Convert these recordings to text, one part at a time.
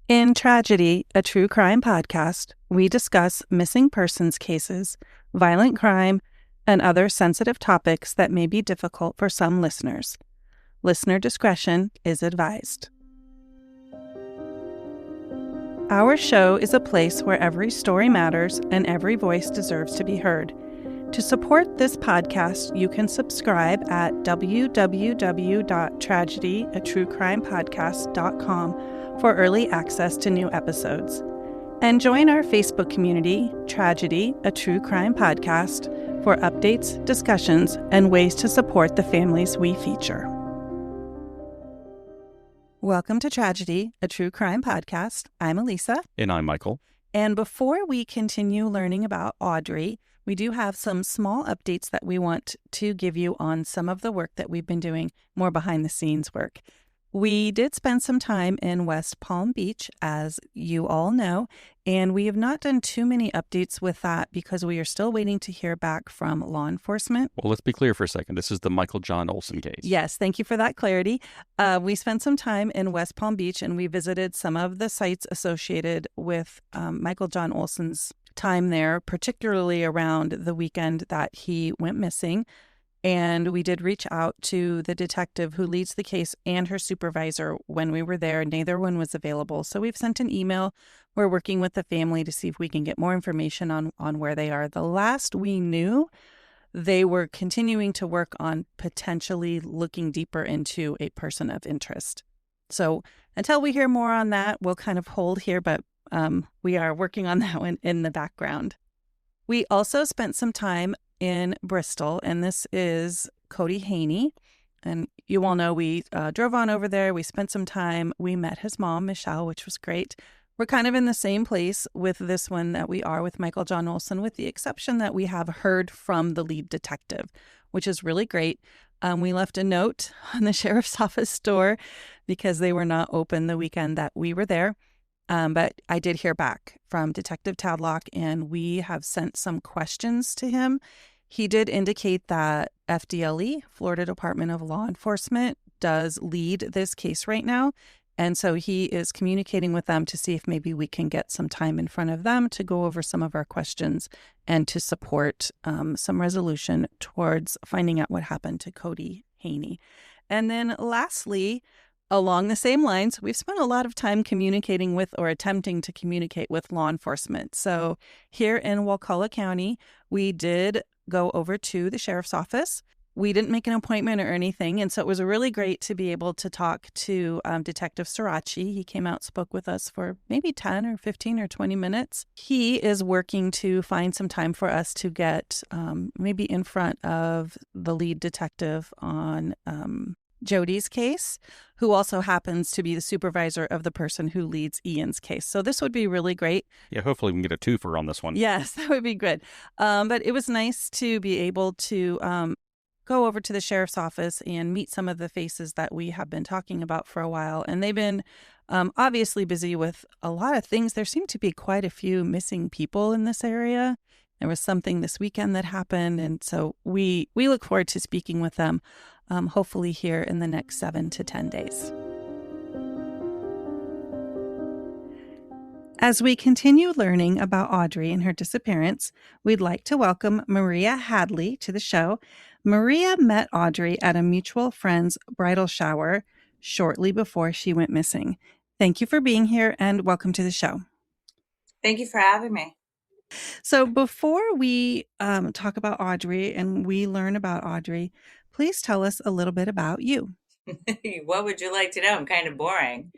In Tragedy, a true crime podcast, we discuss missing persons cases, violent crime, and other sensitive topics that may be difficult for some listeners. Listener discretion is advised. Our show is a place where every story matters and every voice deserves to be heard. To support this podcast, you can subscribe at www.tragedyaTrueCrimePodcast.com for early access to new episodes. And join our Facebook community, Tragedy, a True Crime Podcast, for updates, discussions, and ways to support the families we feature. Welcome to Tragedy, a True Crime Podcast. I'm Elisa. And I'm Michael. And before we continue learning about Audrey, we do have some small updates that we want to give you on some of the work that we've been doing, more behind the scenes work. We did spend some time in West Palm Beach, as you all know, and we have not done too many updates with that because we are still waiting to hear back from law enforcement. Well, let's be clear for a second. This is the Michael John Olson case. Yes, thank you for that clarity. We spent some time in West Palm Beach and we visited some of the sites associated with Michael John Olson's time there, particularly around the weekend that he went missing. And we did reach out to the detective who leads the case and her supervisor when we were there. Neither one was available. So we've sent an email. We're working with the family to see if we can get more information on where they are. The last we knew, they were continuing to work on potentially looking deeper into a person of interest. So until we hear more on that, we'll kind of hold here, but we are working on that one in the background. We also spent some time in Bristol, and this is Cody Haney. And you all know we drove on over there. We spent some time. We met his mom, Michelle, which was great. We're kind of in the same place with this one that we are with Michael John Olson, with the exception that we have heard from the lead detective, which is really great. We left a note on the sheriff's office door because they were not open the weekend that we were there. But I did hear back from Detective Tadlock, and we have sent some questions to him. He did indicate that FDLE, Florida Department of Law Enforcement, does lead this case right now. And so he is communicating with them to see if maybe we can get some time in front of them to go over some of our questions and to support some resolution towards finding out what happened to Cody Haney. And then lastly, along the same lines, we've spent a lot of time communicating with or attempting to communicate with law enforcement. So here in Wakulla County, we did go over to the sheriff's office. We didn't make an appointment or anything, and so it was really great to be able to talk to Detective Sirachi. He came out, spoke with us for maybe 10 or 15 or 20 minutes. He is working to find some time for us to get maybe in front of the lead detective on Jody's case, who also happens to be the supervisor of the person who leads Ian's case. So this would be really great. Yeah, hopefully we can get a twofer on this one. Yes, that would be good. But it was nice to be able to go over to the sheriff's office and meet some of the faces that we have been talking about for a while. And they've been obviously busy with a lot of things. There seem to be quite a few missing people in this area. There was something this weekend that happened. And so we look forward to speaking with them, hopefully here in the next 7 to 10 days. As we continue learning about Audrey and her disappearance, we'd like to welcome Maria Hadley to the show. Maria met Audrey at a mutual friend's bridal shower shortly before she went missing. Thank you for being here and welcome to the show. Thank you for having me. So before we talk about Audrey and we learn about Audrey, please tell us a little bit about you. What would you like to know? I'm kind of boring.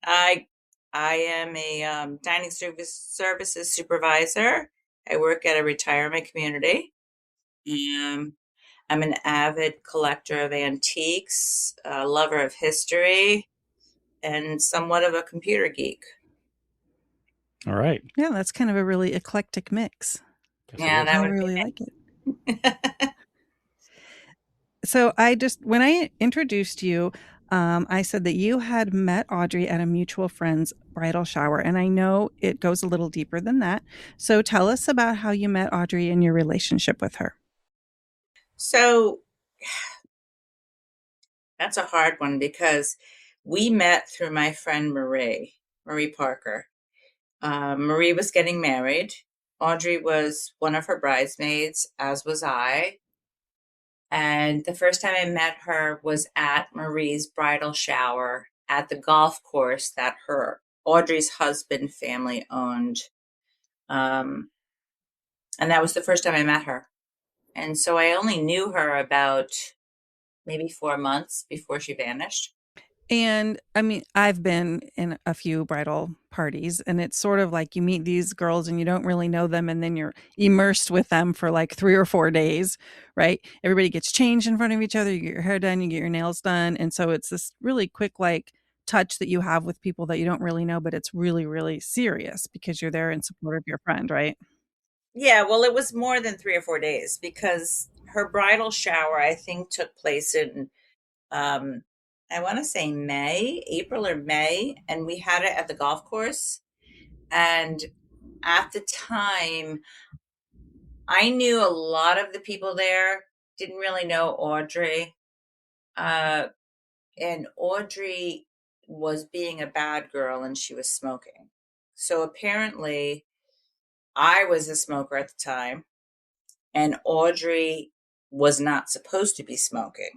I am a dining services supervisor. I work at a retirement community. I'm an avid collector of antiques, a lover of history, and somewhat of a computer geek. All right. Yeah, that's kind of a really eclectic mix. Yeah, I really like it. So when I introduced you, I said that you had met Audrey at a mutual friend's bridal shower, and I know it goes a little deeper than that. So tell us about how you met Audrey and your relationship with her. So that's a hard one because We met through my friend Marie Parker. Marie was getting married. Audrey was one of her bridesmaids, as was I. And the first time I met her was at Marie's bridal shower at the golf course that her Audrey's husband family owned. Um, and that was the first time I met her. And so I only knew her about maybe 4 months before she vanished. And I mean, I've been in a few bridal parties, and it's sort of like you meet these girls and you don't really know them, and then you're immersed with them for like 3 or 4 days, right? Everybody gets changed in front of each other. You get your hair done, you get your nails done. And so it's this really quick, like, touch that you have with people that you don't really know, but it's really, really serious because you're there in support of your friend, right? Yeah, well, it was more than 3 or 4 days because her bridal shower, I think, took place in, um, I want to say April or May, and we had it at the golf course. And at the time, I knew a lot of the people there, didn't really know Audrey. Uh, and Audrey was being a bad girl and she was smoking. So apparently, I was a smoker at the time, and Audrey was not supposed to be smoking.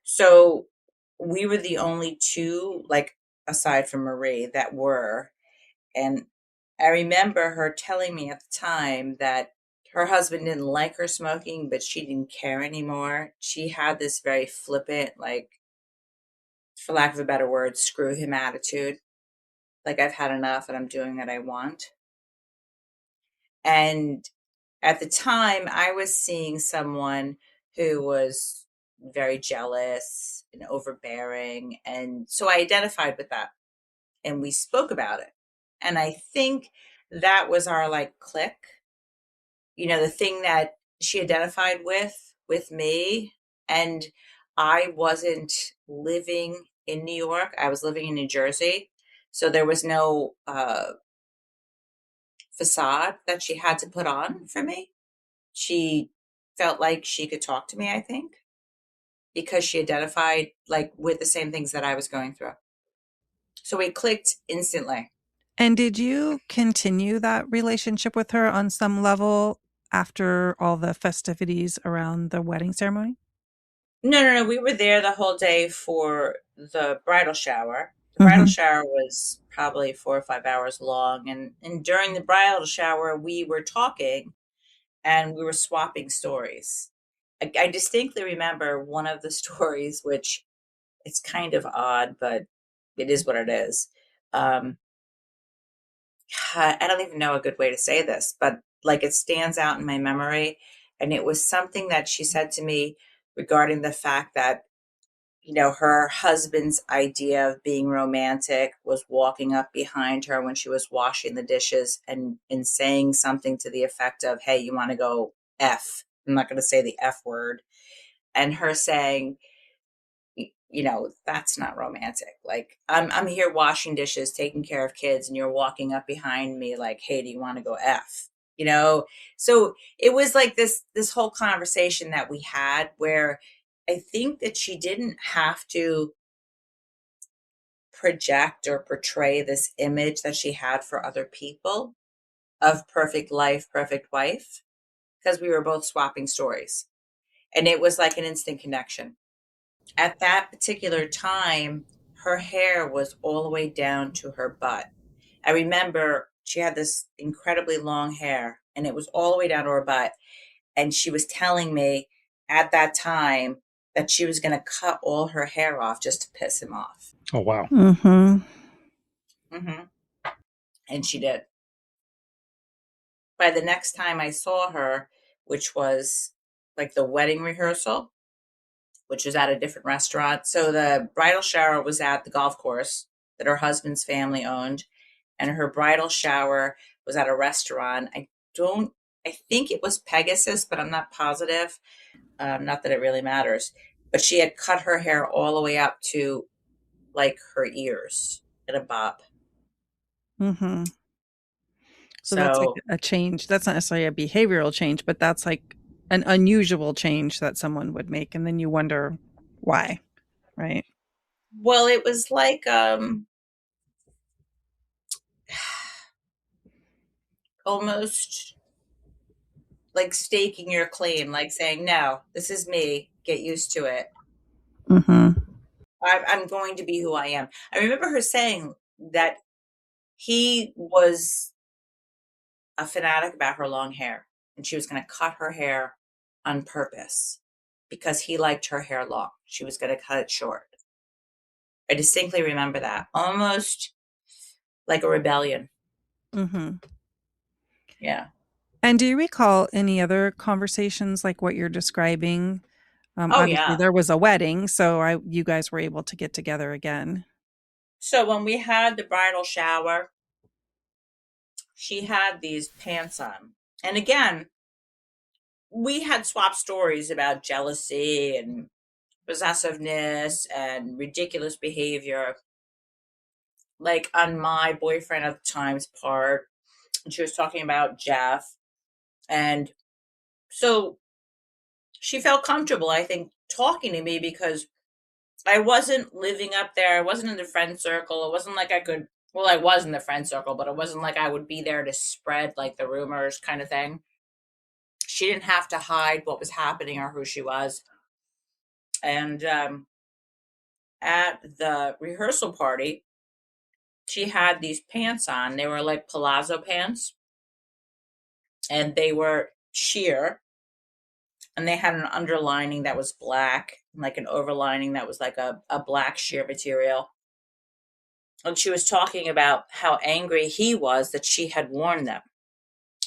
So we were the only two, like, aside from Marie, that were. And I remember her telling me at the time that her husband didn't like her smoking, but she didn't care anymore. She had this very flippant, like, for lack of a better word, screw him attitude. Like, I've had enough and I'm doing what I want. And at the time, I was seeing someone who was very jealous and overbearing. And so I identified with that and we spoke about it. And I think that was our like click, the thing that she identified with me. And I wasn't living in New York, I was living in New Jersey. So there was no facade that she had to put on for me. She felt like she could talk to me, I think, because she identified like with the same things that I was going through. So we clicked instantly. And did you continue that relationship with her on some level after all the festivities around the wedding ceremony? No. We were there the whole day for the bridal shower. The bridal Mm-hmm. shower was probably 4 or 5 hours long. And during the bridal shower, we were talking and we were swapping stories. I distinctly remember one of the stories, which it's kind of odd, but it is what it is. Um, I don't even know a good way to say this, but like it stands out in my memory. And it was something that she said to me regarding the fact that, her husband's idea of being romantic was walking up behind her when she was washing the dishes and saying something to the effect of, hey, you want to go F? I'm not going to say the F word. And her saying, that's not romantic. Like I'm here washing dishes, taking care of kids, and you're walking up behind me like, hey, do you want to go F? So it was like this whole conversation that we had where I think that she didn't have to project or portray this image that she had for other people of perfect life, perfect wife, because we were both swapping stories. And it was like an instant connection. At that particular time, her hair was all the way down to her butt. I remember she had this incredibly long hair and it was all the way down to her butt. And she was telling me at that time that she was going to cut all her hair off just to piss him off. Oh, wow. Mm-hmm. Mm-hmm. And she did. By the next time I saw her, which was like the wedding rehearsal, which was at a different restaurant. So the bridal shower was at the golf course that her husband's family owned, and her bridal shower was at a restaurant. I think it was Pegasus, but I'm not positive. Not that it really matters. But she had cut her hair all the way up to like her ears in a bob. Mm-hmm. So that's like So a change. That's not necessarily a behavioral change, but that's like an unusual change that someone would make. And then you wonder why, right? Well, it was like almost like staking your claim, like saying, "No, this is me. Get used to it. Mm-hmm. I'm going to be who I am." I remember her saying that he was a fanatic about her long hair, and she was going to cut her hair on purpose because he liked her hair long. She was going to cut it short. I distinctly remember that, almost like a rebellion. Mm-hmm. Yeah. And do you recall any other conversations like what you're describing? Oh, Obviously, yeah. there was a wedding, so you guys were able to get together again. So when we had the bridal shower, she had these pants on. And again, we had swapped stories about jealousy and possessiveness and ridiculous behavior, like on my boyfriend at the time's part. And she was talking about Jeff. And so she felt comfortable, I think, talking to me because I wasn't living up there. I wasn't in the friend circle. It wasn't like I could, well, I was in the friend circle, but it wasn't like I would be there to spread like the rumors kind of thing. She didn't have to hide what was happening or who she was. And at the rehearsal party, she had these pants on. They were like palazzo pants, and they were sheer, and they had an underlining that was black, like an overlining that was like a black sheer material. And she was talking about how angry he was that she had worn them.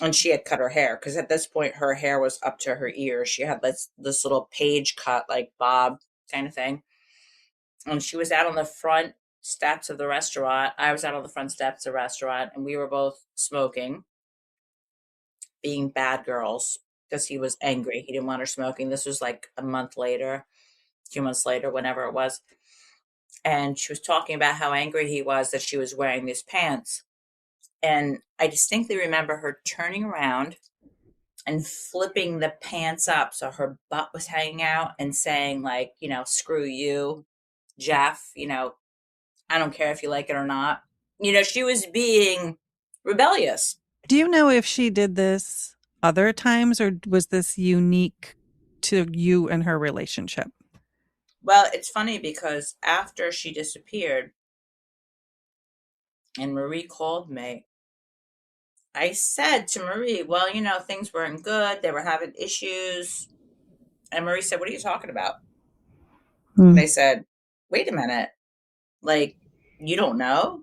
And she had cut her hair because at this point her hair was up to her ears. She had this little page cut, like bob kind of thing. And she was out on the front steps of the restaurant. I was out on the front steps of the restaurant, and we were both smoking, being bad girls because he was angry. He didn't want her smoking. This was like a month later, 2 months later, whenever it was. And she was talking about how angry he was that she was wearing these pants. And I distinctly remember her turning around and flipping the pants up so her butt was hanging out and saying, like, screw you, Jeff, I don't care if you like it or not. She was being rebellious. Do you know if she did this other times or was this unique to you and her relationship? Well, it's funny because after she disappeared and Marie called me, I said to Marie, well, things weren't good. They were having issues. And Marie said, what are you talking about? And I said, wait a minute. Like, you don't know?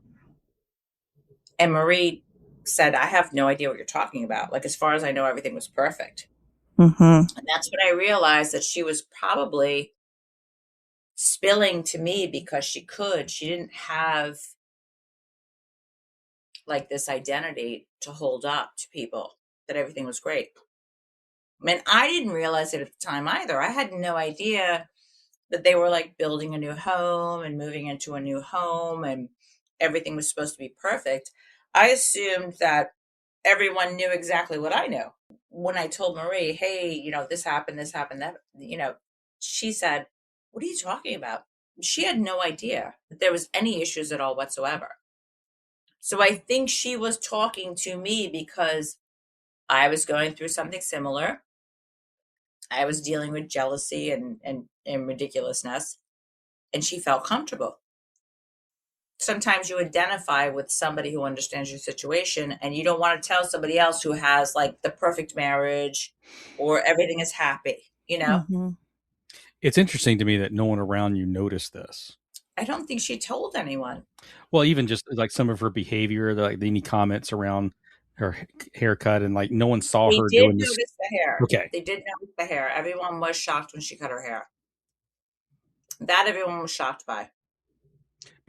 And Marie said, I have no idea what you're talking about. Like, as far as I know, everything was perfect. Mm-hmm. And that's when I realized that she was probably spilling to me because she could. She didn't have like this identity to hold up to people that everything was great. I mean, I didn't realize it at the time either. I had no idea that they were like building a new home and moving into a new home and everything was supposed to be perfect. I assumed that everyone knew exactly what I knew. When I told Marie, hey, this happened, that, she said, what are you talking about? She had no idea that there was any issues at all whatsoever. So I think she was talking to me because I was going through something similar. I was dealing with jealousy and ridiculousness, and she felt comfortable. Sometimes you identify with somebody who understands your situation, and you don't want to tell somebody else who has like the perfect marriage or everything is happy, Mm-hmm. It's interesting to me that no one around you noticed this. I don't think she told anyone. Well, even just like some of her behavior, like any comments around her haircut, and like no one saw They her did doing this. notice the hair. Okay, They did notice the hair. Everyone was shocked when she cut her hair. That everyone was shocked by.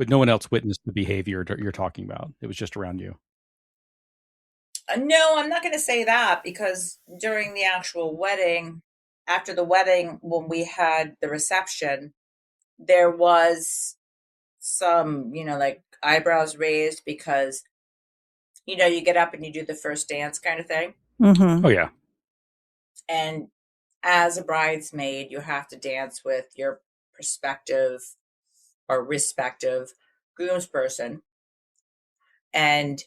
but no one else witnessed the behavior you're talking about. It was just around you. No, I'm not going to say that because during the actual wedding, after the wedding, when we had the reception, there was some, like eyebrows raised because, you get up and you do the first dance kind of thing. Mm-hmm. Oh yeah. And as a bridesmaid, you have to dance with your prospective or respective groomsperson. And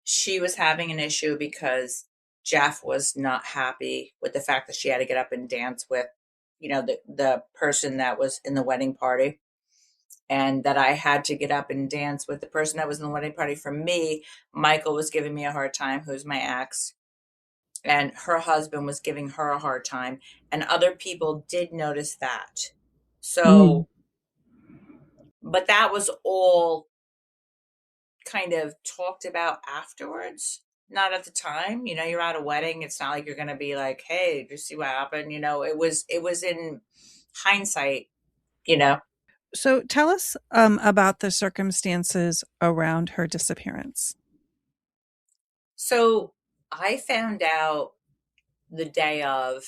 she was having an issue because Jeff was not happy with the fact that she had to get up and dance with, the person that was in the wedding party, and that I had to get up and dance with the person that was in the wedding party. For me, Michael was giving me a hard time, who's my ex, and her husband was giving her a hard time, and other people did notice that. So, but that was all kind of talked about afterwards, not at the time. You're at a wedding, it's not like you're going to be like, hey, did you see what happened? It was in hindsight, you know. So tell us about the circumstances around her disappearance. So I found out the day of.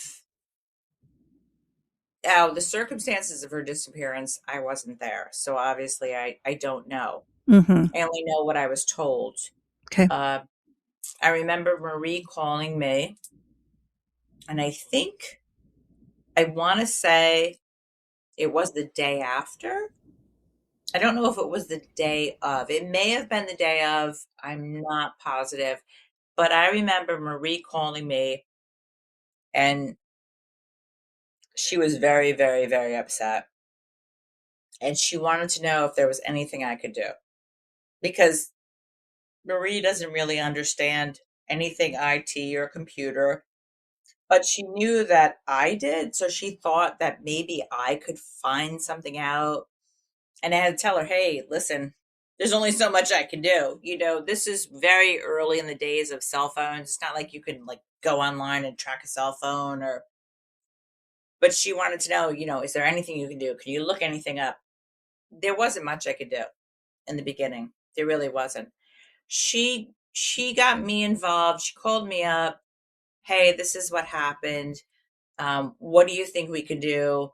Now, the circumstances of her disappearance, I wasn't there, so obviously I don't know. Mm-hmm. I only know what I was told. Okay. I remember Marie calling me, and I want to say it was the day after. I don't know if it was the day of. It may have been the day of. I'm not positive. But I remember Marie calling me, and she was very, very, very upset. And she wanted to know if there was anything I could do. Because Marie doesn't really understand anything IT or computer, but she knew that I did. So she thought that maybe I could find something out. And I had to tell her, hey, listen, there's only so much I can do. This is very early in the days of cell phones. It's not like you can like go online and track a cell phone but she wanted to know, is there anything you can do? Can you look anything up? There wasn't much I could do in the beginning. There really wasn't. She got me involved. She called me up. Hey, this is what happened. What do you think we could do?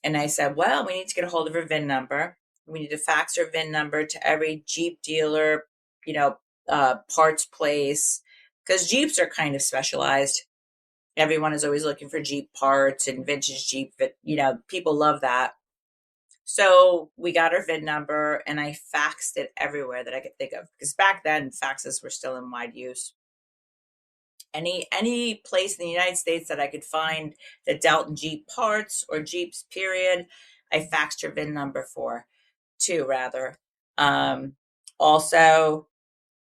And I said, well, we need to get a hold of her VIN number. We need to fax her VIN number to every Jeep dealer, parts place, because Jeeps are kind of specialized. Everyone is always looking for Jeep parts and vintage Jeep. People love that. So we got her VIN number, and I faxed it everywhere that I could think of, because back then faxes were still in wide use. Any place in the United States that I could find that dealt in Jeep parts or Jeeps, period, I faxed her VIN number to rather. Also,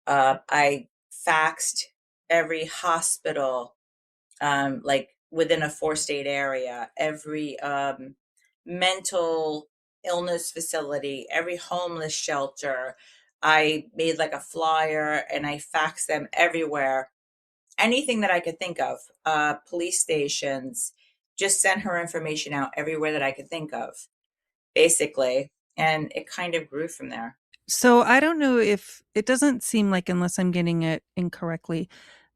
I faxed every hospital, like within a 4-state area, every mental illness facility, every homeless shelter. I made like a flyer and I faxed them everywhere. Anything that I could think of, police stations, just sent her information out everywhere that I could think of, basically. And it kind of grew from there. So I don't know if it doesn't seem like, unless I'm getting it incorrectly,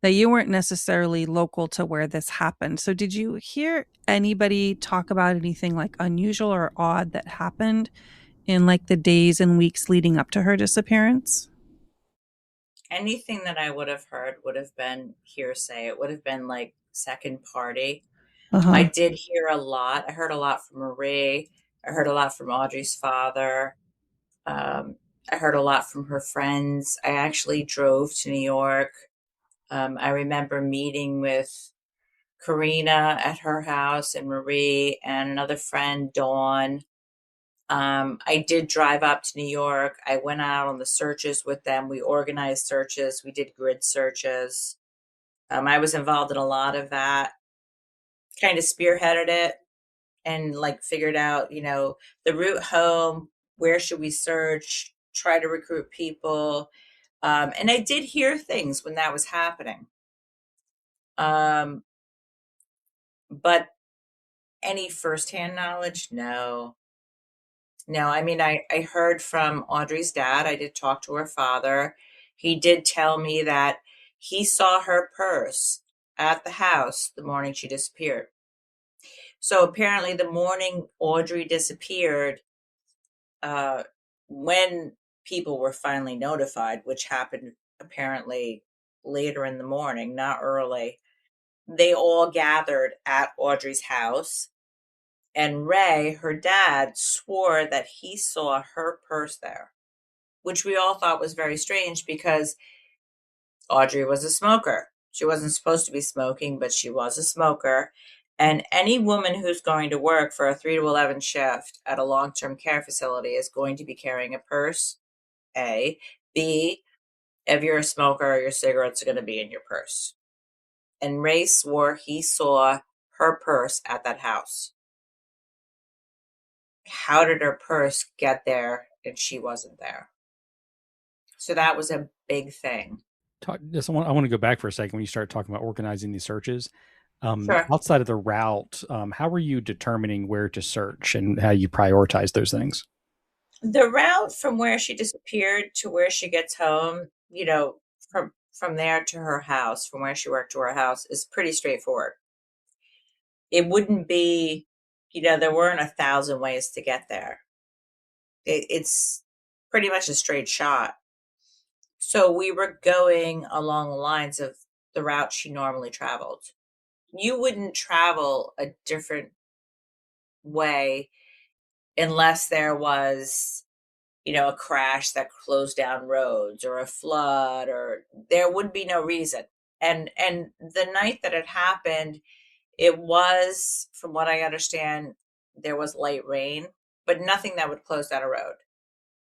that you weren't necessarily local to where this happened. So did you hear anybody talk about anything like unusual or odd that happened in like the days and weeks leading up to her disappearance? Anything that I would have heard would have been hearsay. It would have been like second party. I Uh-huh. did hear a lot. I heard a lot from Marie. I heard a lot from Audrey's father. Um, I heard a lot from her friends. I actually drove to New York. I remember meeting with Karina at her house and Marie and another friend, Dawn. I did drive up to New York. I went out on the searches with them. We organized searches. We did grid searches. I was involved in a lot of that, kind of spearheaded it and like figured out, the route home, where should we search, try to recruit people. And I did hear things when that was happening. But any firsthand knowledge? No. No, I mean, I heard from Audrey's dad. I did talk to her father. He did tell me that he saw her purse at the house the morning she disappeared. So apparently, the morning Audrey disappeared, uh, when people were finally notified, which happened apparently later in the morning, not early, they all gathered at Audrey's house. And Ray, her dad, swore that he saw her purse there, which we all thought was very strange because Audrey was a smoker. She wasn't supposed to be smoking, but she was a smoker. And any woman who's going to work for a 3 to 11 shift at a long-term care facility is going to be carrying a purse, A. B, if you're a smoker, your cigarettes are going to be in your purse. And Ray swore he saw her purse at that house. How did her purse get there and she wasn't there? So that was a big thing. I want to go back for a second when you start talking about organizing these searches. Sure. Outside of the route, how were you determining where to search and how you prioritize those things? The route from where she disappeared to where she gets home, from there to her house, from where she worked to her house, is pretty straightforward. It wouldn't be, there weren't 1,000 ways to get there. It's pretty much a straight shot. So we were going along the lines of the route she normally traveled. You wouldn't travel a different way unless there was, a crash that closed down roads or a flood, or there would be no reason. And the night that it happened, it was, from what I understand, there was light rain, but nothing that would close down a road.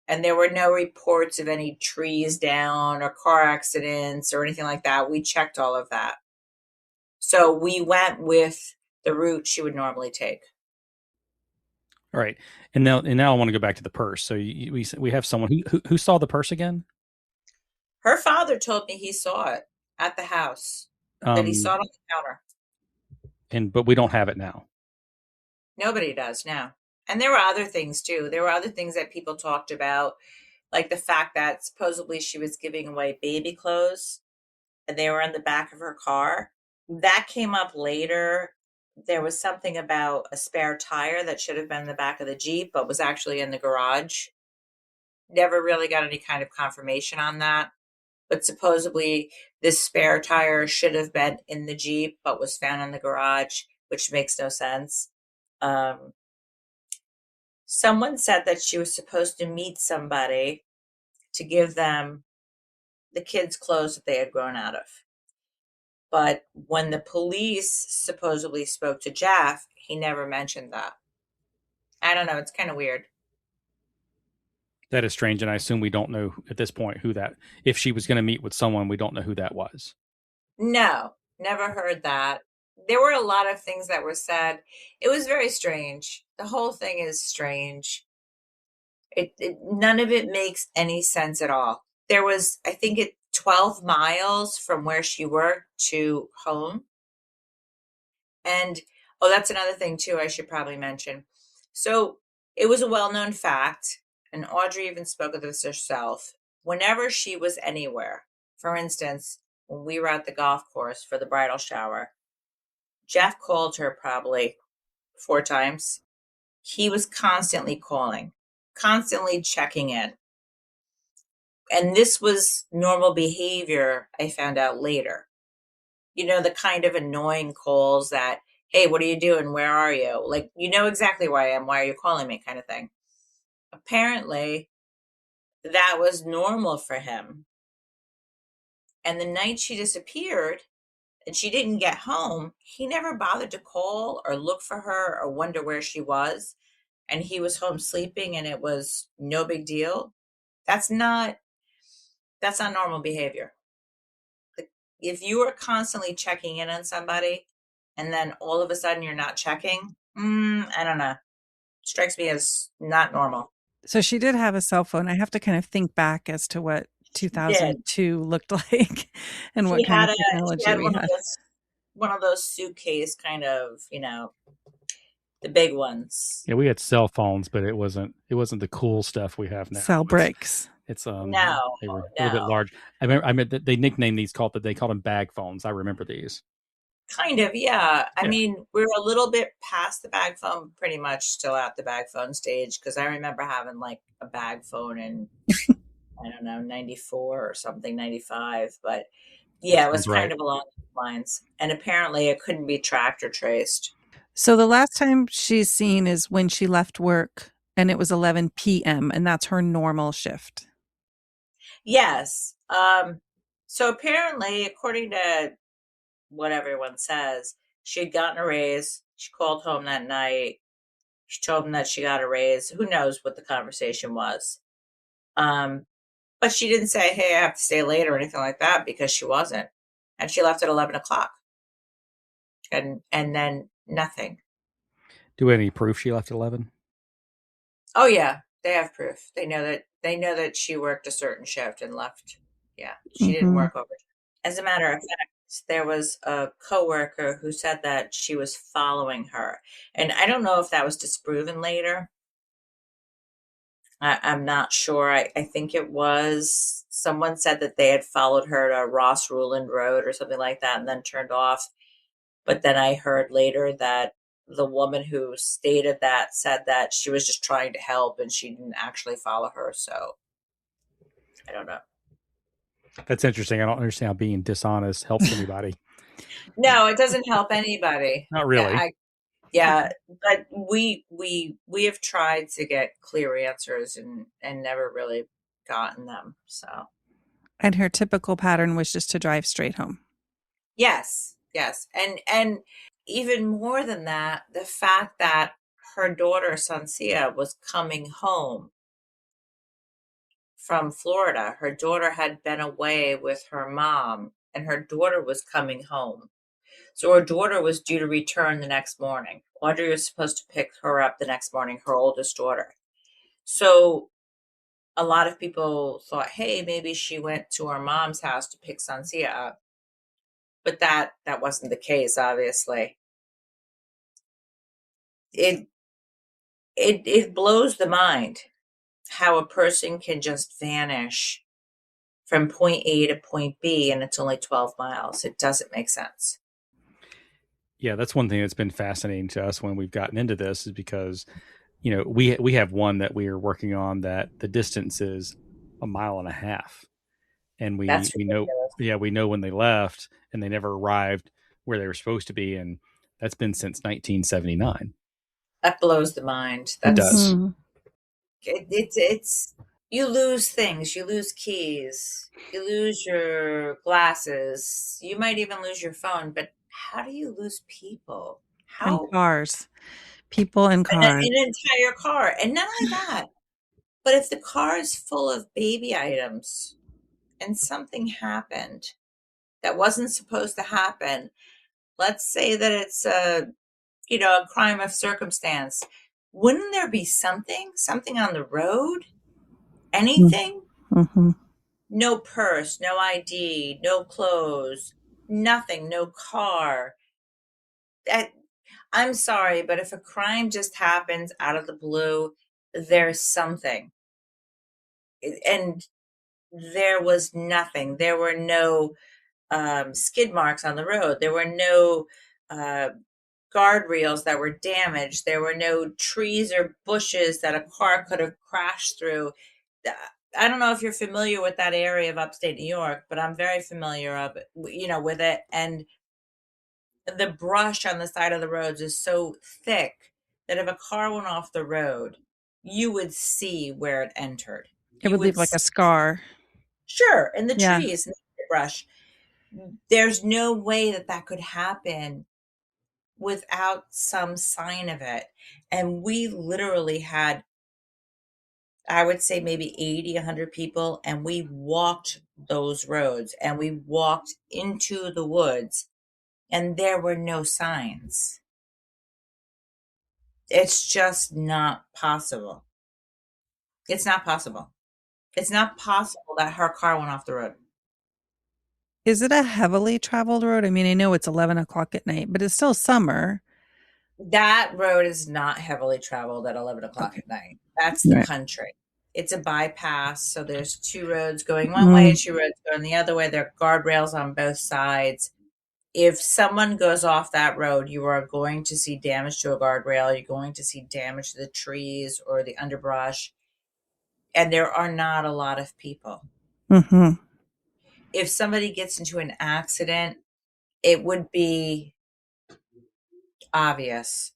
And there were no reports of any trees down or car accidents or anything like that. We checked all of that. So we went with the route she would normally take. All right. And now I want to go back to the purse. So we have someone who saw the purse again? Her father told me he saw it at the house, that he saw it on the counter. But we don't have it now. Nobody does now. And there were other things too. There were other things that people talked about, like the fact that supposedly she was giving away baby clothes and they were in the back of her car. That came up later. There was something about a spare tire that should have been in the back of the Jeep, but was actually in the garage. Never really got any kind of confirmation on that. But supposedly this spare tire should have been in the Jeep, but was found in the garage, which makes no sense. Someone said that she was supposed to meet somebody to give them the kids' clothes that they had grown out of. But when the police supposedly spoke to Jeff, he never mentioned that. I don't know. It's kind of weird. That is strange. And I assume we don't know at this point if she was going to meet with someone, we don't know who that was. No, never heard that. There were a lot of things that were said. It was very strange. The whole thing is strange. None of it makes any sense at all. There was, I think, 12 miles from where she worked to home. And, that's another thing too I should probably mention. So it was a well-known fact, and Audrey even spoke of this herself. Whenever she was anywhere, for instance, when we were at the golf course for the bridal shower, Jeff called her probably 4 times. He was constantly calling, constantly checking in. And this was normal behavior, I found out later. The kind of annoying calls that, hey, what are you doing? Where are you? Like, you know exactly where I am. Why are you calling me? Kind of thing. Apparently, that was normal for him. And the night she disappeared and she didn't get home, he never bothered to call or look for her or wonder where she was. And he was home sleeping and it was no big deal. That's not normal behavior. If you are constantly checking in on somebody and then all of a sudden you're not checking, I don't know. Strikes me as not normal. So she did have a cell phone. I have to kind of think back as to what 2002 looked like and what kind of technology we had. One of those suitcase kind of, the big ones. Yeah, we had cell phones, but it wasn't the cool stuff we have now. Cell bricks. It's they were a little bit large. I remember they nicknamed these they called them bag phones. I remember these. Kind of, yeah. I mean, we're a little bit past the bag phone, pretty much still at the bag phone stage, because I remember having like a bag phone in I don't know, 94 or something, 95. But yeah, it was kind of along those lines. And apparently it couldn't be tracked or traced. So the last time she's seen is when she left work and it was 11 p.m. and that's her normal shift. Yes. So apparently, according to what everyone says, she had gotten a raise. She called home that night. She told him that she got a raise. Who knows what the conversation was? Um, but she didn't say, "Hey, I have to stay late" or anything like that, because she wasn't. And she left at 11 o'clock, and then nothing. Do we have any proof she left at 11? Oh yeah, they have proof. They know that she worked a certain shift and left. Yeah, she didn't Mm-hmm. work over. As a matter of fact, there was a coworker who said that she was following her, and I don't know if that was disproven later. I'm not sure. I think it was someone said that they had followed her to Ross Ruland Road or something like that and then turned off. But then I heard later that the woman who stated that said that she was just trying to help and she didn't actually follow her. So I don't know. That's interesting. I don't understand how being dishonest helps anybody. No, it doesn't help anybody. Not really. Yeah, but we have tried to get clear answers and never really gotten them. So And her typical pattern was just to drive straight home. yes, yes. And even more than that, the fact that her daughter Sancia was coming home from Florida. Her daughter had been away with her mom and her daughter was coming home. So her daughter was due to return the next morning. Audrey was supposed to pick her up the next morning, her oldest daughter. So a lot of people thought, hey, maybe she went to her mom's house to pick Sancia up. But that wasn't the case, obviously. It blows the mind how a person can just vanish from point A to point B and it's only 12 miles. It doesn't make sense. Yeah, that's one thing that's been fascinating to us when we've gotten into this is because, we have one that we are working on that the distance is a mile and a half. And we That's know, ridiculous. we know when they left and they never arrived where they were supposed to be. And that's been since 1979. That blows the mind. It does. Mm-hmm. It's you lose things. You lose keys. You lose your glasses. You might even lose your phone. But how do you lose people? And How cars, people and cars. an entire car? And not only that, but if the car is full of baby items and something happened that wasn't supposed to happen, let's say that it's a crime of circumstance. Wouldn't there be something on the road? Anything? Mm-hmm. No purse, no ID, no clothes, nothing, no car. That I'm sorry, but if a crime just happens out of the blue, there's something. And there was nothing. There were no skid marks on the road. There were no uh, guardrails that were damaged. There were no trees or bushes that a car could have crashed through. I don't know if you're familiar with that area of upstate New York, but I'm very familiar with it. And the brush on the side of the roads is so thick that if a car went off the road, you would see where it entered. It You would would leave like see, a scar. sure, in the Yeah. trees and the brush. There's no way that could happen without some sign of it. And we literally had, I would say, maybe 80, 100 people, and we walked those roads and we walked into the woods, and there were no signs. It's just not possible. It's not possible. It's not possible that her car went off the road. Is it a heavily traveled road? I mean, I know it's 11 o'clock at night, but it's still summer. That road is not heavily traveled at 11 o'clock Okay. at night. That's the Right. country. It's a bypass. So there's two roads going one way, Mm. two roads going the other way. There are guardrails on both sides. If someone goes off that road, you are going to see damage to a guardrail. You're going to see damage to the trees or the underbrush. And there are not a lot of people. Mm-hmm. If somebody gets into an accident, it would be obvious.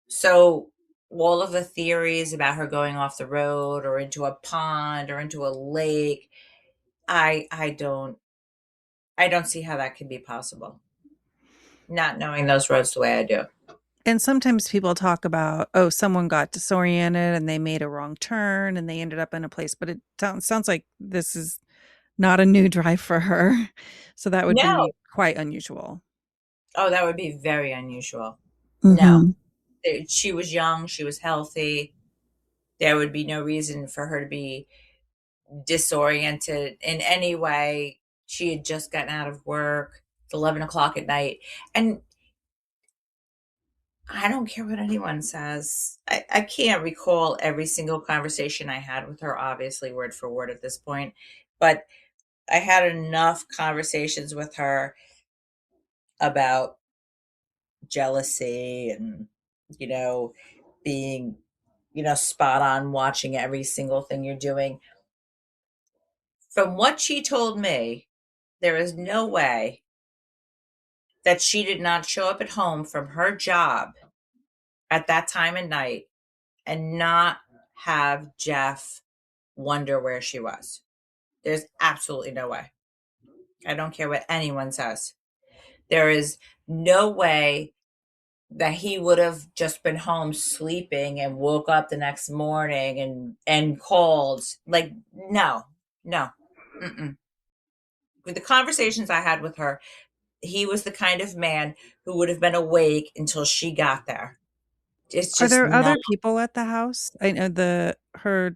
So all of the theories about her going off the road or into a pond or into a lake, I don't see how that can be possible. Not knowing those roads the way I do. And sometimes people talk about, oh, someone got disoriented and they made a wrong turn and they ended up in a place, but it sounds like this is not a new drive for her. So that would No. be quite unusual. Oh, that would be very unusual. No. Mm-hmm. She was young, she was healthy. There would be no reason for her to be disoriented in any way. She had just gotten out of work. It's 11 o'clock at night. And I don't care what anyone says. I can't recall every single conversation I had with her, obviously, word for word at this point. But I had enough conversations with her about jealousy and, being, spot on, watching every single thing you're doing. From what she told me, there is no way that she did not show up at home from her job at that time of night and not have Jeff wonder where she was. There's absolutely no way. I don't care what anyone says. There is no way that he would have just been home sleeping and woke up the next morning and called. Like, no. Mm-mm. With the conversations I had with her, he was the kind of man who would have been awake until she got there. It's Are just there other not. people at the house? I know her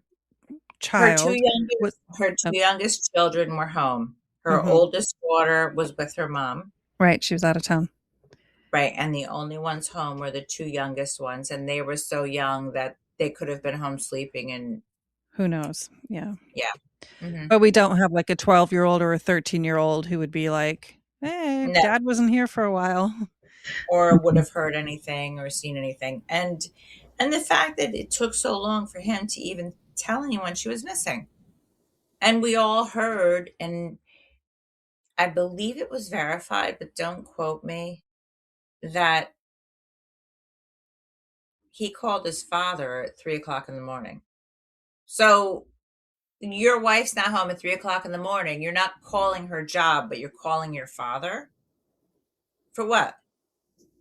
Her two child was. youngest her two Oh, youngest children were home. Her mhm. oldest daughter was with her mom, Right. She was out of town. right? And the only ones home were the two youngest ones, and they were so young that they could have been home sleeping. And Who knows? Yeah. yeah, hmm But we don't have like a 12-year-old or a 13-year-old who would be like, hey, no, dad wasn't here for a while. or would have heard anything or seen anything. And the fact that it took so long for him to even tell anyone she was missing, and we all heard, and I believe it was verified, but don't quote me, that he called his father at 3 o'clock in the morning. So your wife's not home at 3 o'clock in the morning. You're not calling her job, but you're calling your father for what?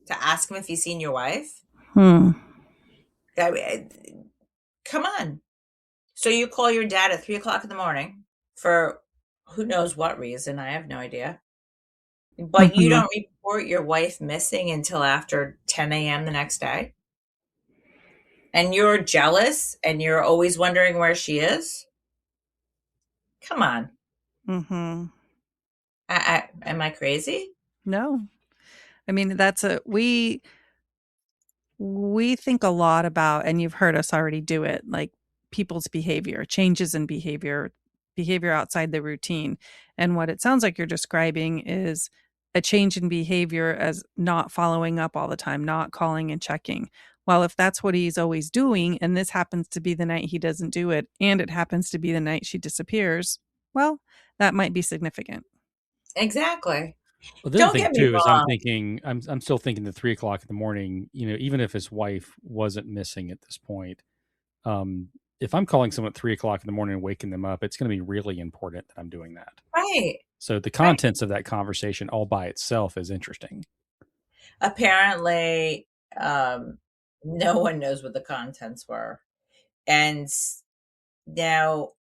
To ask him if he's seen your wife? Hmm. Come on. So you call your dad at 3 o'clock in the morning for who knows what reason. I have no idea. But you Mhm. don't report your wife missing until after 10 a.m. the next day? And you're jealous and you're always wondering where she is? Come on. Mhm. Am I crazy? No. I mean, we think a lot about, and you've heard us already do it, like people's behavior, changes in behavior outside the routine. And what it sounds like you're describing is a change in behavior as not following up all the time, not calling and checking. Well, if that's what he's always doing, and this happens to be the night he doesn't do it, and it happens to be the night she disappears, well, that might be significant. Exactly. Well, the other Don't thing get me too is wrong. I'm still thinking the 3 o'clock in the morning. Even if his wife wasn't missing at this point, um, if I'm calling someone at 3 o'clock in the morning and waking them up, it's going to be really important that I'm doing that. Right. So the Right. contents of that conversation all by itself is interesting. Apparently, no one knows what the contents were. And now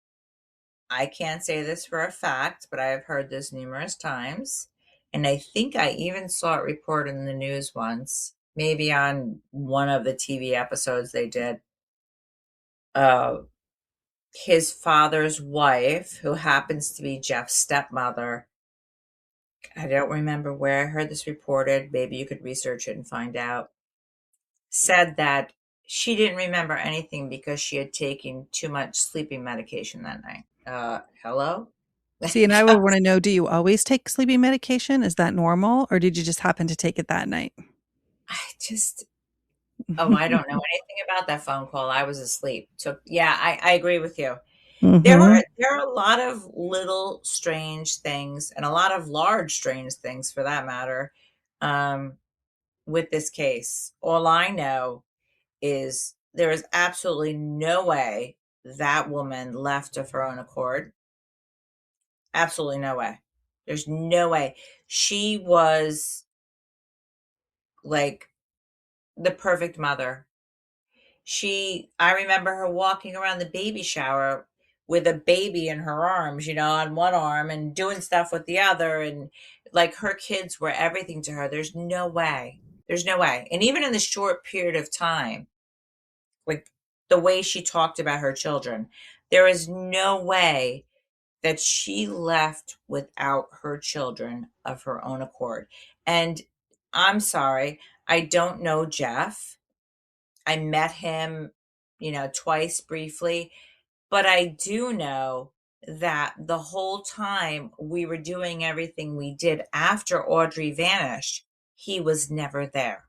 I can't say this for a fact, but I have heard this numerous times. And I think I even saw it reported in the news once, maybe on one of the TV episodes they did. Uh, his father's wife, who happens to be Jeff's stepmother, I don't remember where I heard this reported. Maybe you could research it and find out. Said that she didn't remember anything because she had taken too much sleeping medication that night. Hello? See, and I would want to know, do you always take sleeping medication? Is that normal? Or did you just happen to take it that night? I just, oh, I don't know anything about that phone call. I was asleep. Yeah, I agree with you. Hmm. There are a lot of little strange things and a lot of large strange things for that matter, um, with this case. All I know is there is absolutely no way that woman left of her own accord. Absolutely no way. There's no way. She was like the perfect mother. I remember her walking around the baby shower with a baby in her arms, on one arm and doing stuff with the other. And like her kids were everything to her. There's no way. There's no way. And even in the short period of time, like the way she talked about her children, there is no way that she left without her children of her own accord. And I'm sorry, I don't know Jeff. I met him, twice briefly, but I do know that the whole time we were doing everything we did after Audrey vanished, he was never there.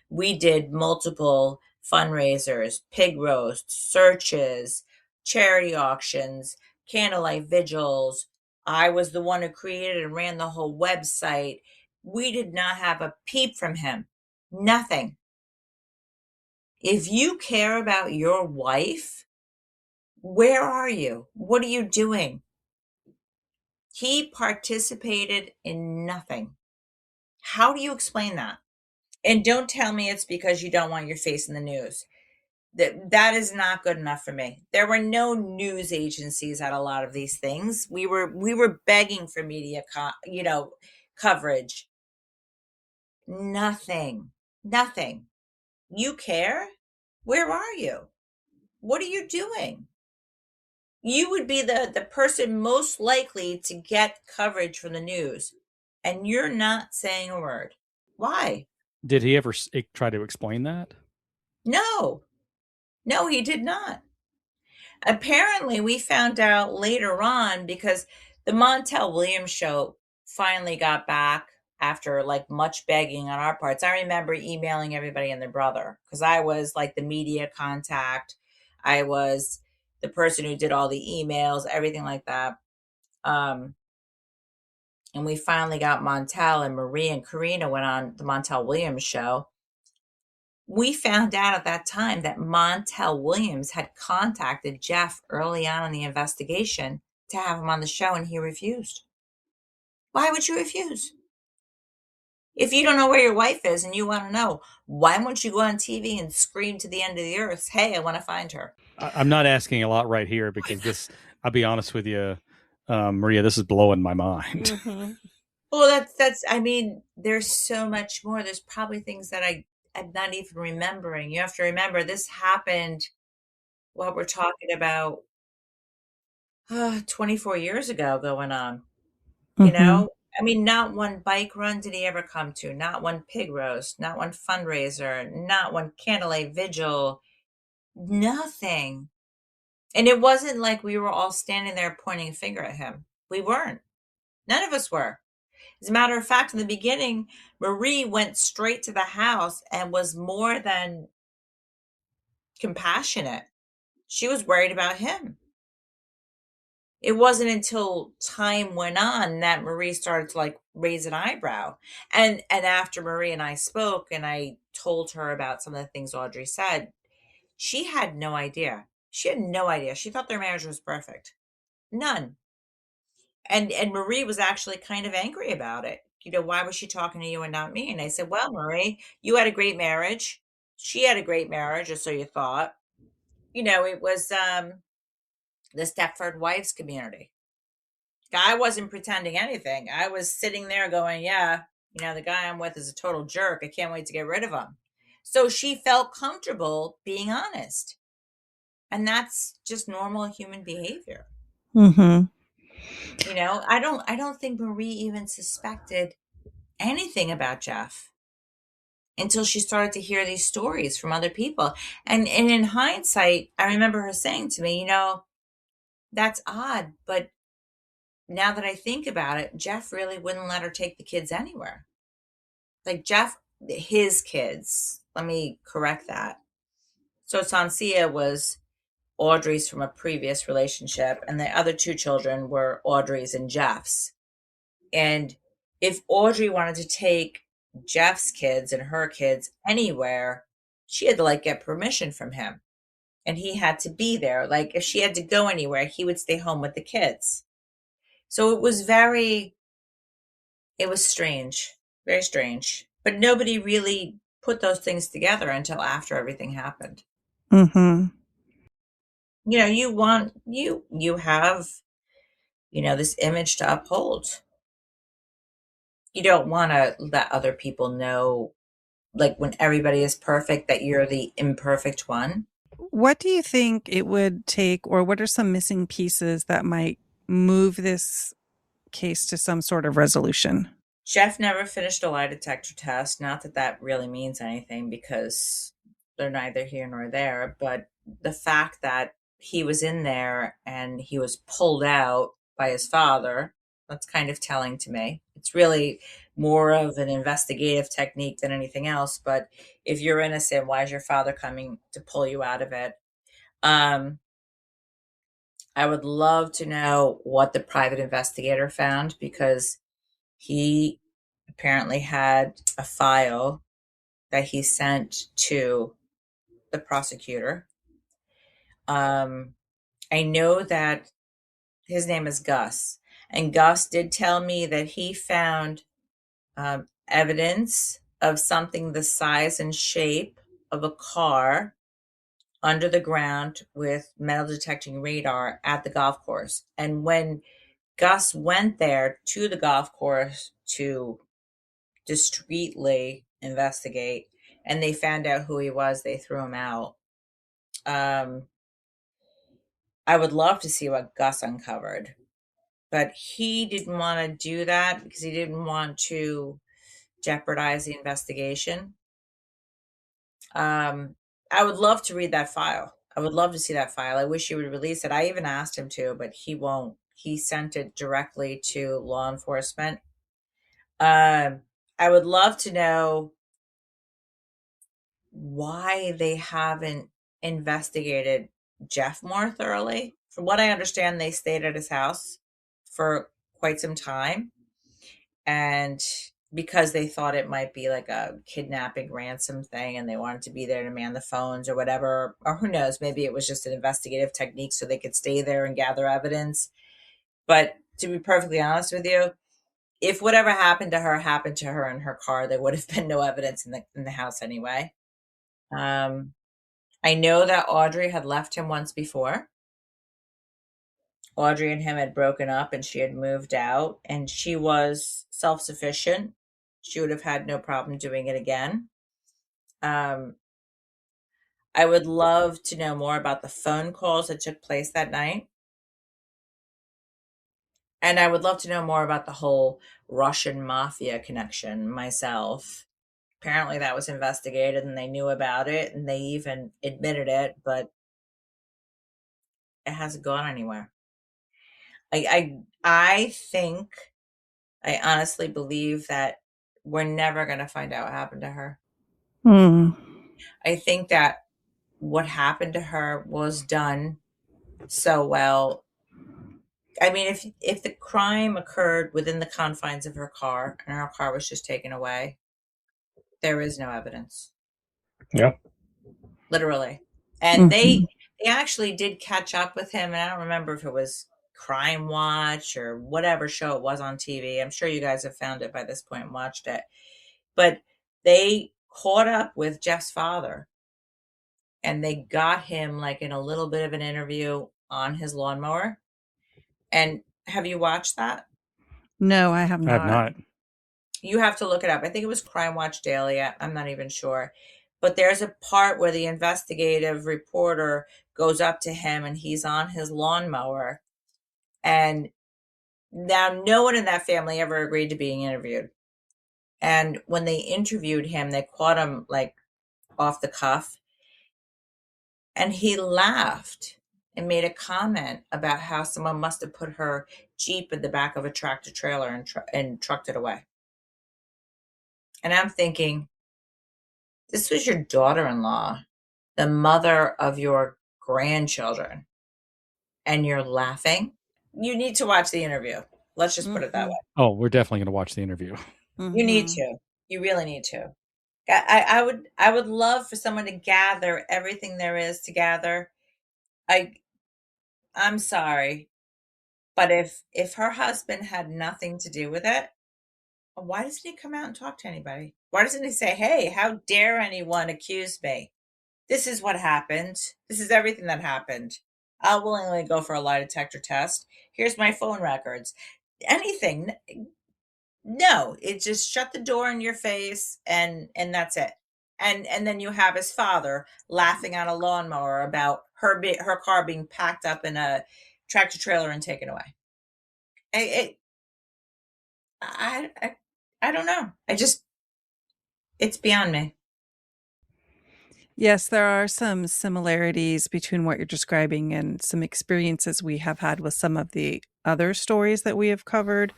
We did multiple fundraisers, pig roasts, searches, charity auctions, candlelight vigils. I was the one who created and ran the whole website. We did not have a peep from him. Nothing. If you care about your wife, where are you? What are you doing? He participated in nothing. How do you explain that? And don't tell me it's because you don't want your face in the news. That is not good enough for me. There were no news agencies at a lot of these things. We were begging for media coverage. Nothing. Nothing. You care? Where are you? What are you doing? You would be the person most likely to get coverage from the news, and you're not saying a word. Why? Did he ever try to explain that? No, he did not. Apparently, we found out later on because the Montel Williams show finally got back after like much begging on our parts. I remember emailing everybody and their brother because I was like the media contact. I was the person who did all the emails, everything like that. And we finally got Montel, and Marie and Karina went on the Montel Williams show. We found out at that time that Montel Williams had contacted Jeff early on in the investigation to have him on the show, and he refused. Why would you refuse? If you don't know where your wife is and you want to know, why won't you go on TV and scream to the end of the earth, hey, I want to find her? I'm not asking a lot right here because this, I'll be honest with you, Maria, this is blowing my mind. Mm-hmm. Well, I mean, there's so much more. There's probably things that I'm not even remembering. You have to remember this happened, what we're talking about, 24 years ago going on. Mm-hmm. I mean, not one bike run did he ever come to, not one pig roast, not one fundraiser, not one candlelight vigil, nothing. And it wasn't like we were all standing there pointing a finger at him. We weren't. None of us were. As a matter of fact, in the beginning, Marie went straight to the house and was more than compassionate. She was worried about him. It wasn't until time went on that Marie started to like raise an eyebrow. And after Marie and I spoke and I told her about some of the things Audrey said, she had no idea. She had no idea. She thought their marriage was perfect. None. And Marie was actually kind of angry about it. Why was she talking to you and not me? And I said, well, Marie, you had a great marriage. She had a great marriage, or so you thought. It was the Stepford Wives community. I wasn't pretending anything. I was sitting there going, yeah, the guy I'm with is a total jerk. I can't wait to get rid of him. So she felt comfortable being honest. And that's just normal human behavior. Mm-hmm. I don't think Marie even suspected anything about Jeff until she started to hear these stories from other people. And in hindsight, I remember her saying to me, that's odd, but now that I think about it, Jeff really wouldn't let her take the kids anywhere. Like his kids, let me correct that. So Sansia was Audrey's from a previous relationship, and the other two children were Audrey's and Jeff's. And if Audrey wanted to take Jeff's kids and her kids anywhere, she had to like get permission from him. And he had to be there. Like if she had to go anywhere, he would stay home with the kids. So it was strange, very strange. But nobody really put those things together until after everything happened. Mm-hmm. You know, you have, this image to uphold. You don't want to let other people know, like when everybody is perfect, that you're the imperfect one. What do you think it would take, or what are some missing pieces that might move this case to some sort of resolution? Jeff never finished a lie detector test. Not that that really means anything because they're neither here nor there, but the fact that he was in there and he was pulled out by his father, that's kind of telling to me. It's really more of an investigative technique than anything else. But if you're innocent, why is your father coming to pull you out of it? Um, I would love to know what the private investigator found because he apparently had a file that he sent to the prosecutor. I know that his name is Gus, and Gus did tell me that he found evidence of something the size and shape of a car under the ground with metal detecting radar at the golf course. And when Gus went there to the golf course to discreetly investigate and they found out who he was, they threw him out. I would love to see what Gus uncovered, but he didn't want to do that because he didn't want to jeopardize the investigation. I would love to read that file. I would love to see that file. I wish he would release it. I even asked him to, but he won't. He sent it directly to law enforcement. I would love to know why they haven't investigated Jeff more thoroughly. From what I understand, they stayed at his house for quite some time. And because they thought it might be like a kidnapping ransom thing and they wanted to be there to man the phones or whatever, or who knows, maybe it was just an investigative technique so they could stay there and gather evidence. But to be perfectly honest with you, if whatever happened to her in her car, there would have been no evidence in the house anyway. I know that Audrey had left him once before. Audrey and him had broken up and she had moved out and she was self-sufficient. She would have had no problem doing it again. I would love to know more about the phone calls that took place that night. And I would love to know more about the whole Russian mafia connection myself. Apparently that was investigated and they knew about it and they even admitted it, but it hasn't gone anywhere. I think, I honestly believe that we're never going to find out what happened to her. I think that what happened to her was done so well. I mean, if the crime occurred within the confines of her car and her car was just taken away, there is no evidence. Yeah. Literally. And they actually did catch up with him, and I don't remember if it was Crime Watch or whatever show it was on TV. I'm sure you guys have found it by this point and watched it. But they caught up with Jeff's father and they got him like in a little bit of an interview on his lawnmower. And have you watched that? No, I have I have not. You have to look it up. I think it was Crime Watch Daily. I'm not even sure. But there's a part where the investigative reporter goes up to him and he's on his lawnmower. And now no one in that family ever agreed to being interviewed. And when they interviewed him, they caught him like off the cuff. And he laughed and made a comment about how someone must have put her Jeep in the back of a tractor trailer and trucked it away. And I'm thinking, this was your daughter-in-law, the mother of your grandchildren, and you're laughing? You need to watch the interview. Let's just put it that way. Oh, we're definitely going to watch the interview. You need to. You really need to. I would love for someone to gather everything there is to gather. I I'm sorry, but if her husband had nothing to do with it, why doesn't he come out and talk to anybody? Why doesn't he say, "Hey, how dare anyone accuse me? This is what happened. This is everything that happened. I'll willingly go for a lie detector test. Here's my phone records." Anything. No, it just shut the door in your face and that's it. And then you have his father laughing on a lawnmower about her car being packed up in a tractor trailer and taken away. I I I, I don't know. It's beyond me. Yes, there are some similarities between what you're describing and some experiences we have had with some of the other stories that we have covered,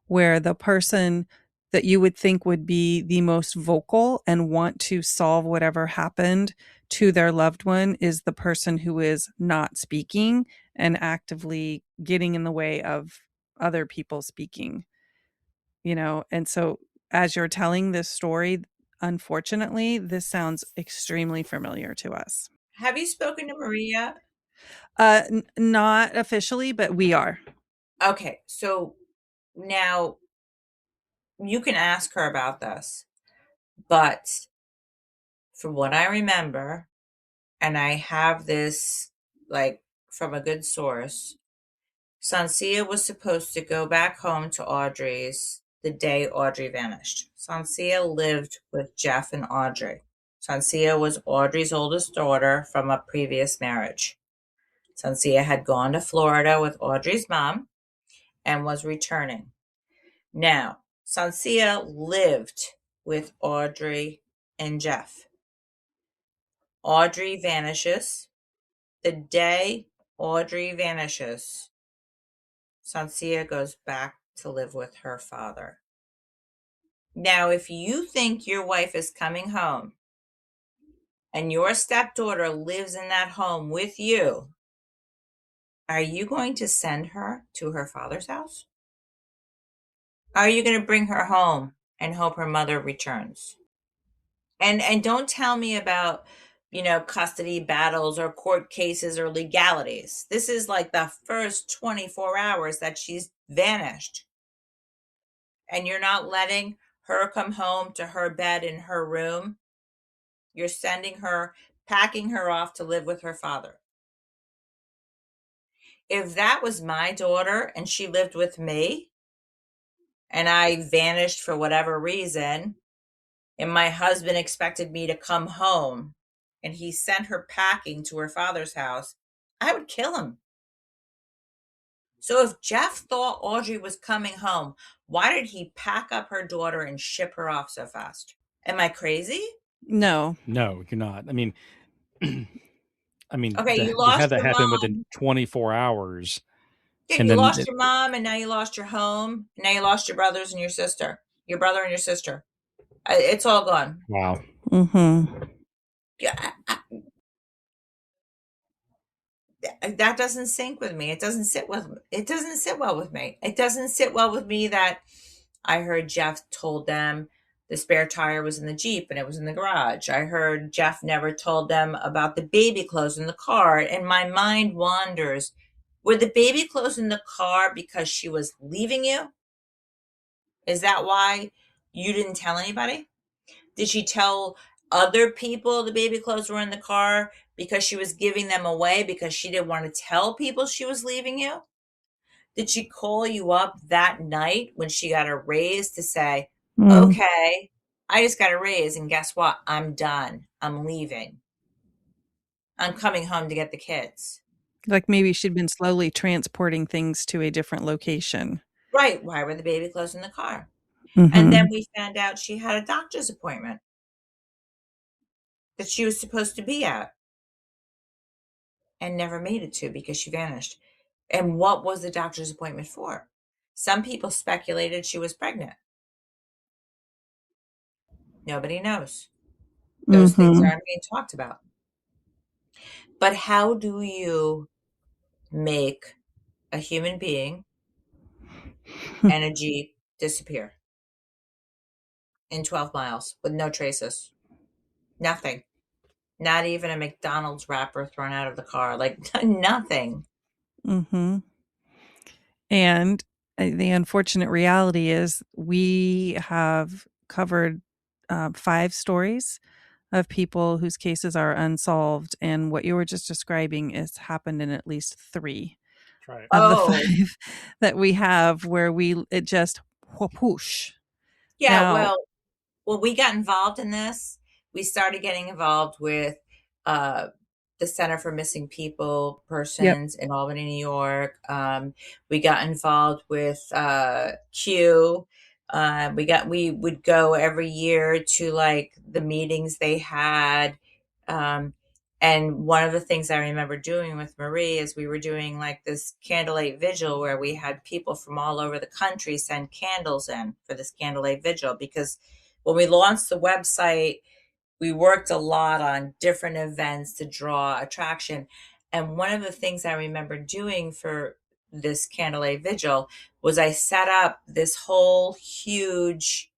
where the person that you would think would be the most vocal and want to solve whatever happened to their loved one is the person who is not speaking and actively getting in the way of other people speaking, and so as you're telling this story, unfortunately, this sounds extremely familiar to us. Have you spoken to Maria? Not officially, but we are. Okay, so now you can ask her about this, but from what I remember, and I have this like from a good source, Sansia was supposed to go back home to Audrey's the day Audrey vanished. Sansia lived with Jeff and Audrey. Sansia was Audrey's oldest daughter from a previous marriage. Sansia had gone to Florida with Audrey's mom and was returning. Now, Sansia lived with Audrey and Jeff. Audrey vanishes. The day Audrey vanishes, Sansia goes back to live with her father. Now, if you think your wife is coming home and your stepdaughter lives in that home with you, are you going to send her to her father's house? Are you going to bring her home and hope her mother returns? And don't tell me about, custody battles or court cases or legalities. This is like the first 24 hours that she's vanished. And you're not letting her come home to her bed in her room. You're sending her, packing her off to live with her father. If that was my daughter and she lived with me and I vanished for whatever reason, and my husband expected me to come home and he sent her packing to her father's house, I would kill him. So if Jeff thought Audrey was coming home, why did he pack up her daughter and ship her off so fast? Am I crazy? No. No, you're not. I mean, Okay, you to lost have that your happen within mom. 24 hours, Yeah, and you then lost your mom, and now you lost your home, and now you lost your brothers and your sister, your brother and your sister. It's all gone. wow. Mm-hmm. Yeah, that doesn't sync with me. It doesn't sit with. It doesn't sit well with me. It doesn't sit well with me that I heard Jeff told them the spare tire was in the Jeep and it was in the garage. I heard Jeff never told them about the baby clothes in the car, and my mind wanders. Were the baby clothes in the car because she was leaving you? Is that why you didn't tell anybody? Did she tell other people the baby clothes were in the car because she was giving them away because she didn't want to tell people she was leaving you? Did she call you up that night when she got a raise to say, Mm. okay, I just got a raise and guess what? I'm done. I'm leaving. I'm coming home to get the kids. Like maybe she'd been slowly transporting things to a different location. Right. Why were the baby clothes in the car? And then Mm-hmm. we found out she had a doctor's appointment that she was supposed to be at and never made it to because she vanished. And what was the doctor's appointment for? Some people speculated she was pregnant. Nobody knows. Those things Mm-hmm. aren't being talked about. But how do you make a human being and a Jeep disappear? in 12 miles with no traces. Nothing. Not even a McDonald's wrapper thrown out of the car. Like nothing. Mm-hmm. And the unfortunate reality is we have covered 5 stories of people whose cases are unsolved. And what you were just describing is happened in at least 3 Right. of the Oh, 5 that we have where it just whoosh. yeah. Now, Well, when we got involved in this, we started getting involved with uh, the Center for Missing People yep. Persons in Albany, New York. We got involved with Q. We would go every year to like the meetings they had. Um, and one of the things I remember doing with Marie is we were doing like this candlelight vigil where we had people from all over the country send candles in for this candlelight vigil because when we launched the website, we worked a lot on different events to draw attraction. And one of the things I remember doing for this candlelight vigil was I set up this whole huge,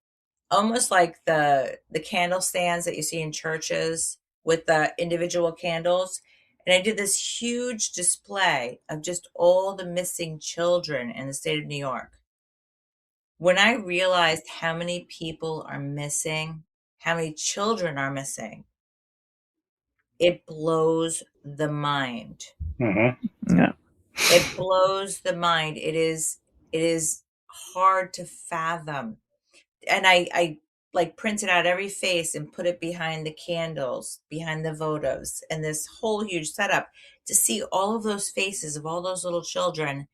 almost like the candle stands that you see in churches with the individual candles. And I did this huge display of just all the missing children in the state of New York. When I realized how many people are missing, how many children are missing, it blows the mind. Mm-hmm. Yeah. It blows the mind. It is hard to fathom. And I like printed out every face and put it behind the candles, behind the votives, and this whole huge setup to see all of those faces of all those little children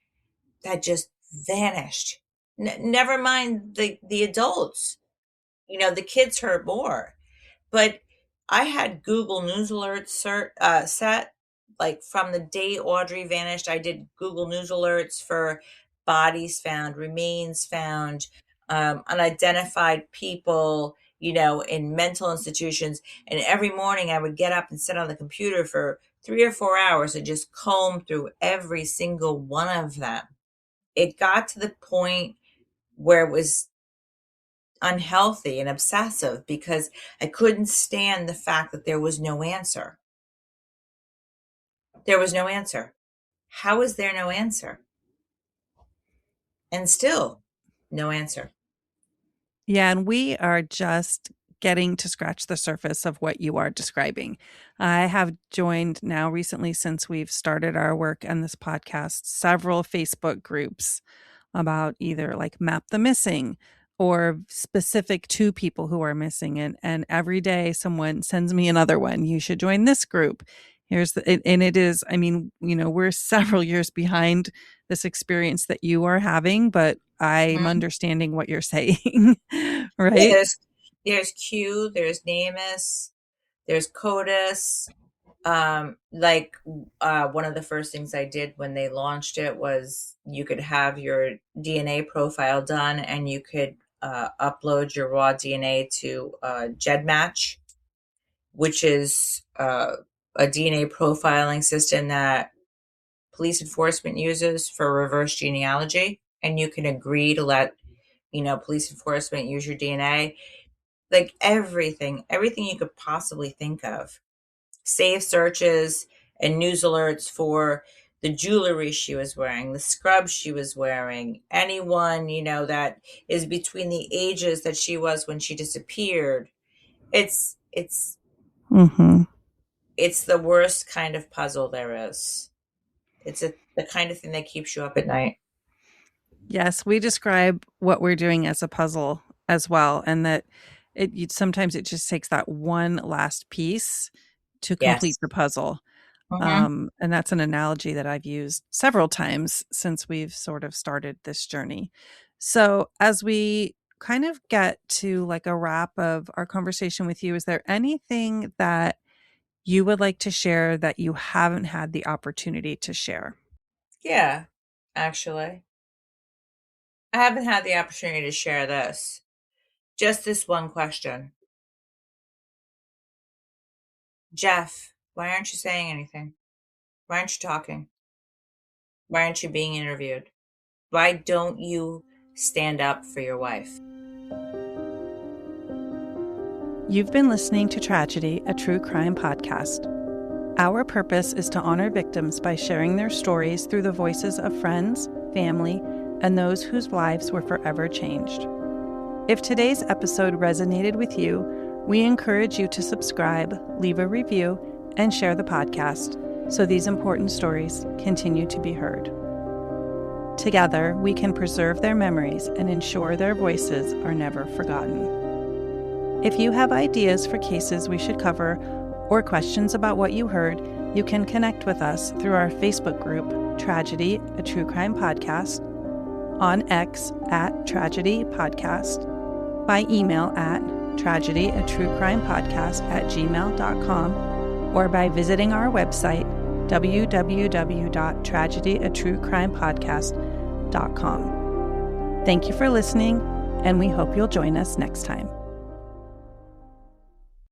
that just vanished. Never mind the adults. The kids hurt more. But I had Google News alerts set. Like from the day Audrey vanished, I did Google News alerts for bodies found, remains found, unidentified people, in mental institutions. And every morning I would get up and sit on the computer for 3 or 4 hours and just comb through every single one of them. It got to the point where it was unhealthy and obsessive because I couldn't stand the fact that there was no answer. There was no answer. How is there no answer? And still, no answer. Yeah, and we are just getting to scratch the surface of what you are describing. I have joined now recently, since we've started our work on this podcast, several Facebook groups about either like Map the Missing or specific to people who are missing. And every day someone sends me another one. You should join this group. And it is, I mean, we're several years behind this experience that you are having, but I'm Mhm. understanding what you're saying, Yeah, right? there's Q, there's NamUs, there's CODIS. One of the first things I did when they launched it was you could have your DNA profile done and you could upload your raw DNA to GEDmatch, which is a DNA profiling system that police enforcement uses for reverse genealogy. And you can agree to let, police enforcement use your DNA. Like everything you could possibly think of. Save searches and news alerts for the jewelry she was wearing, the scrubs she was wearing, anyone, that is between the ages that she was when she disappeared. It's Mm-hmm. it's the worst kind of puzzle there is. The kind of thing that keeps you up at night. Yes, we describe what we're doing as a puzzle as well, and that sometimes it just takes that one last piece to complete Yes. the puzzle. Hmm. And that's an analogy that I've used several times since we've sort of started this journey. So, as we kind of get to like a wrap of our conversation with you, is there anything that you would like to share that you haven't had the opportunity to share? Yeah, actually. I haven't had the opportunity to share this. Just this one question. Jeff, why aren't you saying anything? Why aren't you talking? Why aren't you being interviewed? Why don't you stand up for your wife? You've been listening to Tragedy, a true crime podcast. Our purpose is to honor victims by sharing their stories through the voices of friends, family, and those whose lives were forever changed. If today's episode resonated with you, we encourage you to subscribe, leave a review, and share the podcast so these important stories continue to be heard. Together, we can preserve their memories and ensure their voices are never forgotten. If you have ideas for cases we should cover or questions about what you heard, you can connect with us through our Facebook group, Tragedy, a True Crime Podcast, on X at Tragedy Podcast, by email at tragedyaTrueCrimePodcast@gmail.com, or by visiting our website, www.tragedyaTrueCrimePodcast.com. Thank you for listening, and we hope you'll join us next time.